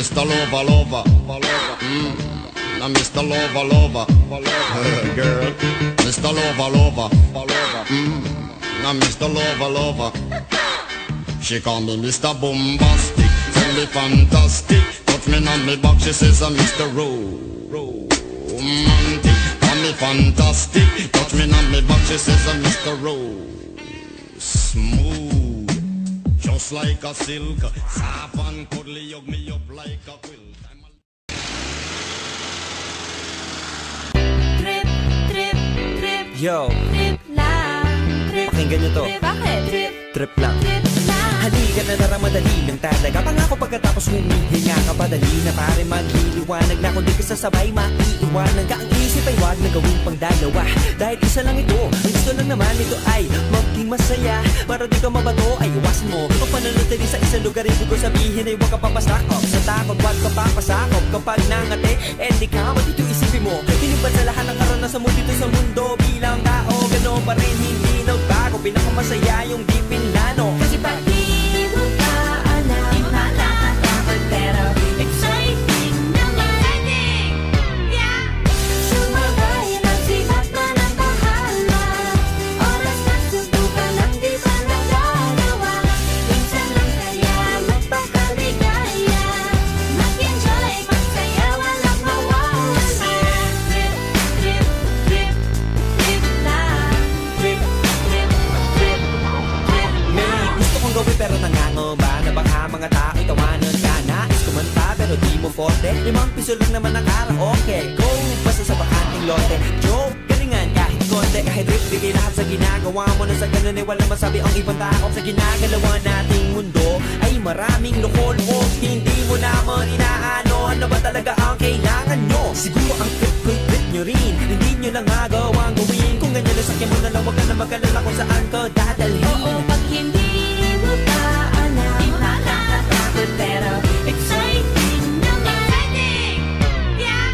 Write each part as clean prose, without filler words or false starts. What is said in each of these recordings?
Mr. Lover, lover, now Mr. Lover, lover, girl. Mr. Lover, lover, now Mr. Lover, lover. She call me Mr. Bombastic, tell me fantastic. Touch me on me back, she says I'm Mr. Romantic. Call me fantastic, touch me on me back, she says I'm Mr. Smooth, just like a silk. Soft and cuddly, hug me up like a quilt. Trip, trip, trip. Yo, Trip lang. Trip, pakinggan nyo to. trip. Bakit? Trip, Trip lang. trip lang. Halika na naramadali ng talaga. Pangako pagkatapos humihinga ka padali na pare magliliwanag na kung di ka sasabay maiiwanan ka. Ang isip ay wag na gawin pang dalawa, dahil isa lang ito. Ang gusto lang naman ito ay maging masaya. Para di ka mabato ay iwasan mo kung pananatili sa isang lugar. Ibig ko sabihin ay huwag ka papasakop sa takot, wag ka papasakop. Kapag nangate, di ka matito isipin mo. Hinubad sa lahat ng karanasan mo dito sa mundo. Bilang tao, gano'n pa rin hindi nagbago. Pinakamasaya yung di pinlano. Kasi pag di mo ka alam, di mo nakakatakot pero exciting naman. Yeah! Sumabay lang si Batman ang bahala. Oras na subukan ang di pa nagagawa. Minsan lang kaya magpakaligaya. Mag-enjoy, magsaya, walang mawawala. Trip, trip, trip, trip lang. Trip, trip, trip, trip May gusto kong gawin pero nangangamba na baka mga tao tawanan ka. Nais kumanta pero di mo forte. 5 piso lang naman ang karaoke. Go, basta sa bakanting lote. Joke, galingan kahit konti. Kahit rip, bigay lahat sa ginagawa mo. Na sa ganun ay wala masabi ang ibang tao. Sa ginagalawa nating mundo ay maraming loko-loko. Hindi mo naman inaano. Ano ba talaga ang kailangan nyo? Siguro ang trip nyo rin. Hindi nyo lang agawang gawin. Kung ganyan na sakyan mo na lang, wag ka na mag-alala kung saan ka dadalhin. Oo, pag hindi mo pa alam, di mo nakakatakot pero exciting naman. Yeah!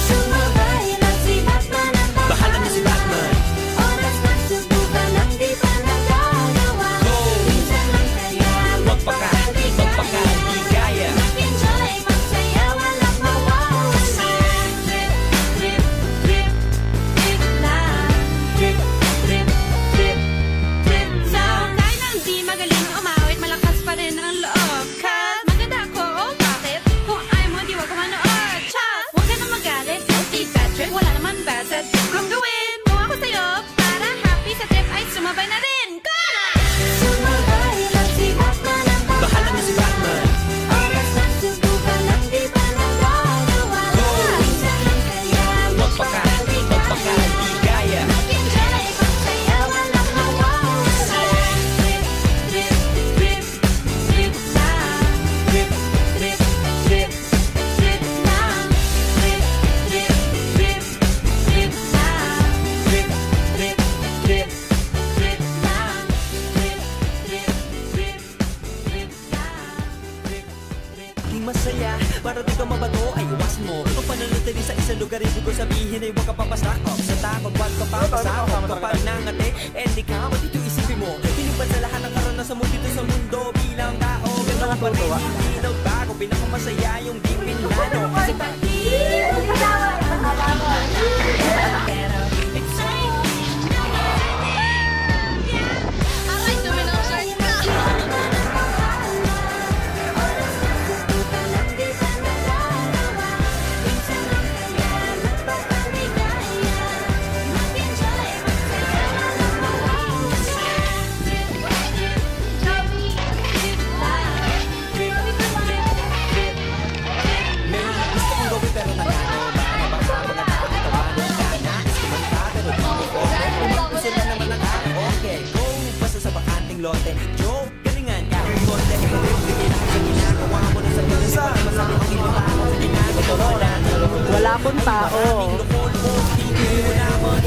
Sumabay lang si Batman ang Bahala na si Batman. oras na subukan ang di pa nagagawa. Go! Minsan lang kaya Magpakaligaya. mag-enjoy, magsaya, walang mawawala. Trip, trip, trip, trip lang. Trip, trip, trip, trip lang. Kahit na hindi magaling umawit, malakas pa rin ang loob. Cause maganda ako, oh bakit? Kung ayaw mo, di wag ka manood. Chas, huwag ka na magalit, don't be bad trip. Wala naman bad sa trip kong gawin. Kung ako sa'yo, para happy sa trip ay sumabay na rin. Go na! Sumabay lang si Batman ang Bahala na si Batman. oras na subukan ang di pa nagagawa. Go! Minsan lang kaya Magpakaligaya. mag-enjoy, magsaya, walang mawawala. Trip, trip, trip, trip lang. Trip, Trip, trip, trip lang. Trip, trip, trip, trip lang. trip, trip, trip. Trip lang. Trip, trip, trip, trip lang. Di masaya, para di ka mabato ay iwasan mo. Kung pananatili sa isang lugar, ibig ko sabihin ay huwag ka papasakop sa takot, wag ka papasakop. Kapag nangate, di ka matito isipin mo. Hinubad sa lahat ng karanasan mo dito sa mundo. Bilang tao, gano'n pa rin hindi nagbago. Pinakamasaya yung di pinlano. Kasi pag di mo pa alam, pero exciting naman. Yeah! Aray, dumi ng shirt ka! Oras na subukan ang di pa nagagawa. Minsan lang kaya magpakaligaya. Mag-enjoy, magsaya, walang mawawala. Trip, trip, chubby, trip lang. Trip, trip, trip, May gusto kong gawin pero nangangamba na baka mga tao tawanan ka. Nais kumanta pero di mo forte. 5 piso lang naman ang karaoke. Go, basta sa bakanting lote. Joke, galingan kahit konti. Ikaw rin, bigay lahat sa ginagawa mo. Na sa ganun ay wala masabi ang ibang tao. Sa ginagawa natin. Wala pong tao. Maraming loko-loko, hindi mo naman